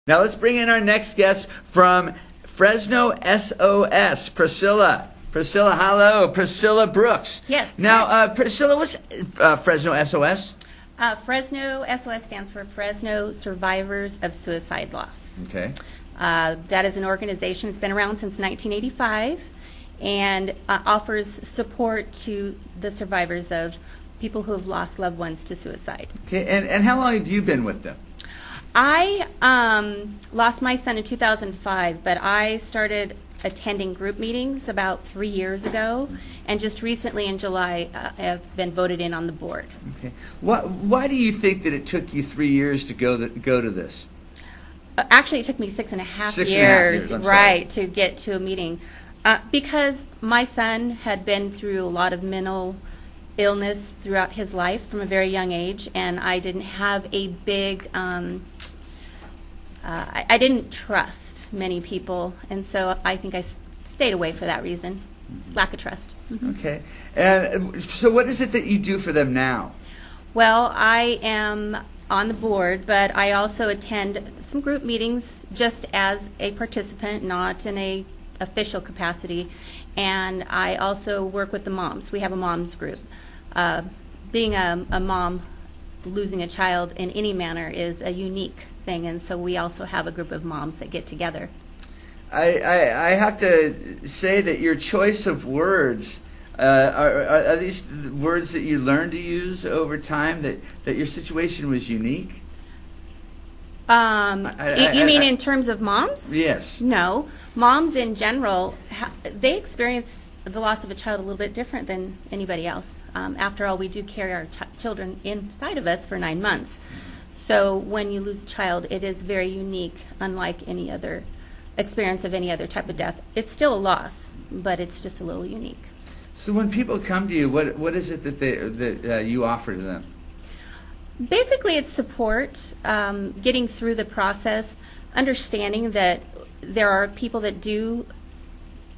Now let's bring in our next guest from FresnoSOS, Priscilla. Priscilla, hello. Priscilla Brooks. Yes. Now, Priscilla, what's FresnoSOS? FresnoSOS stands for Fresno Survivors of Suicide Loss. Okay. That is an organization that's been around since 1985 and offers support to the survivors of people who have lost loved ones to suicide. Okay, and how long have you been with them? I lost my son in 2005, but I started attending group meetings about 3 years ago, and just recently in July have been voted in on the board. Okay. Why do you think that it took you 3 years to go to this? Actually, it took me 6.5 6.5 years, I'm right, sorry. to get to a meeting. Because my son had been through a lot of mental illness throughout his life from a very young age, and I didn't have a big, I didn't trust many people, and so I think I stayed away for that reason, lack of trust. Okay. And so what is it that you do for them now? Well, I am on the board, but I also attend some group meetings just as a participant, not in a official capacity, and I also work with the moms. We have a moms group. Being a mom losing a child in any manner is a unique thing, and so we also have a group of moms that get together. I have to say that your choice of words, are these words that you learned to use over time, that your situation was unique? You mean in terms of moms? Yes. No. Moms in general, they experience the loss of a child a little bit different than anybody else. After all, we do carry our children inside of us for 9 months. So when you lose a child, it is very unique, unlike any other experience of any other type of death. It's still a loss, but it's just a little unique. So when people come to you, what is it that you offer to them? Basically, it's support, getting through the process, understanding that there are people that do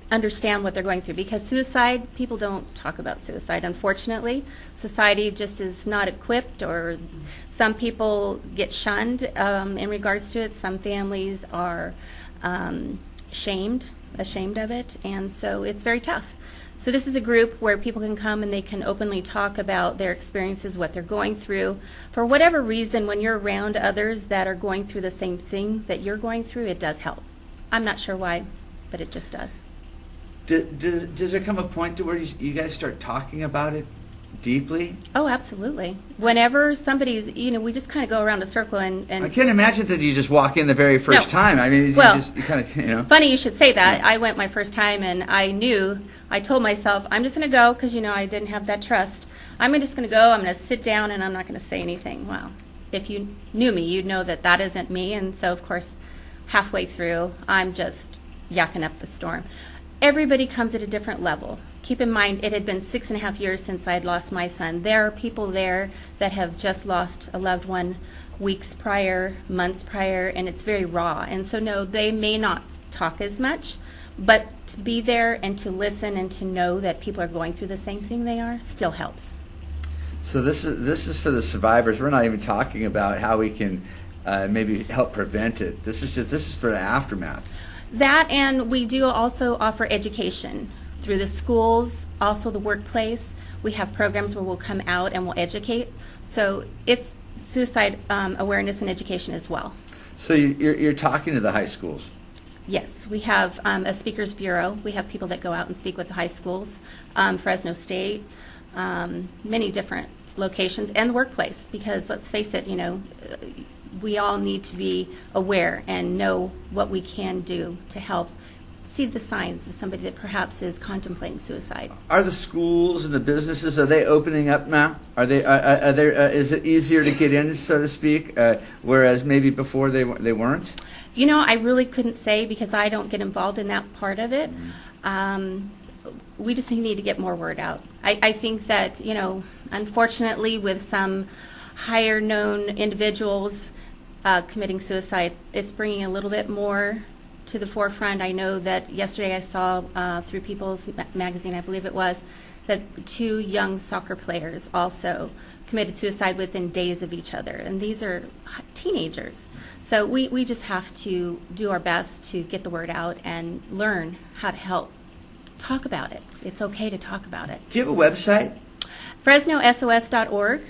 understand what they're going through, because suicide, people don't talk about suicide, unfortunately. Society just is not equipped, or some people get shunned in regards to it. Some families are ashamed of it, and so it's very tough. So this is a group where people can come and they can openly talk about their experiences, what they're going through. For whatever reason, when you're around others that are going through the same thing that you're going through, it does help. I'm not sure why, but it just does. Does there come a point to where you guys start talking about it deeply? Oh, absolutely. Whenever somebody's, we just kind of go around a circle and I can't imagine that you just walk in the very first time. I mean, you kind of, Funny you should say that. I went my first time, and I told myself, I'm just going to go, because, I didn't have that trust. I'm just going to go, I'm going to sit down, and I'm not going to say anything. Well, if you knew me, you'd know that that isn't me, and so, of course, halfway through, I'm just yakking up the storm. Everybody comes at a different level. Keep in mind, it had been 6.5 years since I had lost my son. There are people there that have just lost a loved one weeks prior, months prior, and it's very raw. And so, no, they may not talk as much, but to be there and to listen and to know that people are going through the same thing they are still helps. So this is for the survivors. We're not even talking about how we can maybe help prevent it. This is for the aftermath. That, and we do also offer education through the schools, also the workplace. We have programs where we'll come out and we'll educate. So it's suicide awareness and education as well. So you're talking to the high schools? Yes, we have a speakers bureau. We have people that go out and speak with the high schools, Fresno State, many different locations, and the workplace, because let's face it, we all need to be aware and know what we can do to help see the signs of somebody that perhaps is contemplating suicide. Are the schools and the businesses, are they opening up now? Is it easier to get in, so to speak, whereas maybe before they weren't? I really couldn't say, because I don't get involved in that part of it. We just need to get more word out. I think that, unfortunately, with some higher known individuals committing suicide, it's bringing a little bit more to the forefront. I know that yesterday I saw through People's Magazine, I believe it was, that 2 young soccer players also committed suicide within days of each other, and these are teenagers. So we just have to do our best to get the word out and learn how to help. Talk about it. It's okay to talk about it. Do you have a website? FresnoSOS.org,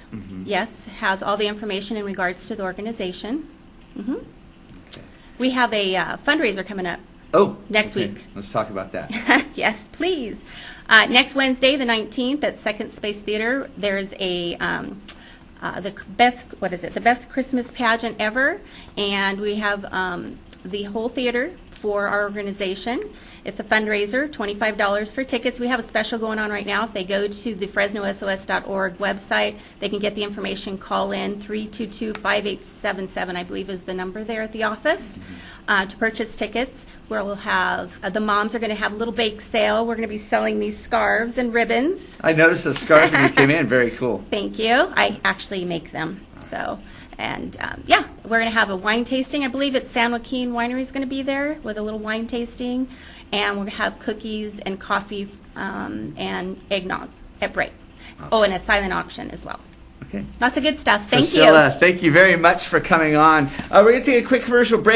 yes, has all the information in regards to the organization. Okay. We have a fundraiser coming up. Next week. Let's talk about that. Yes, please. Next Wednesday, the 19th, at Second Space Theater, there's a the best Christmas pageant ever, and we have the whole theater for our organization. It's a fundraiser, $25 for tickets. We have a special going on right now. If they go to the FresnoSOS.org website, they can get the information. Call in 322-5877, I believe is the number there at the office, to purchase tickets. Where we'll have, the moms are going to have a little bake sale. We're going to be selling these scarves and ribbons. I noticed the scarves when you came in. Very cool. Thank you. I actually make them. So, and yeah, we're going to have a wine tasting. I believe it's San Joaquin Winery is going to be there with a little wine tasting. And we're going to have cookies and coffee and eggnog at break. Awesome. Oh, and a silent auction as well. Okay. Lots of good stuff. Thank Priscilla, you. Thank you very much for coming on. We're going to take a quick commercial break.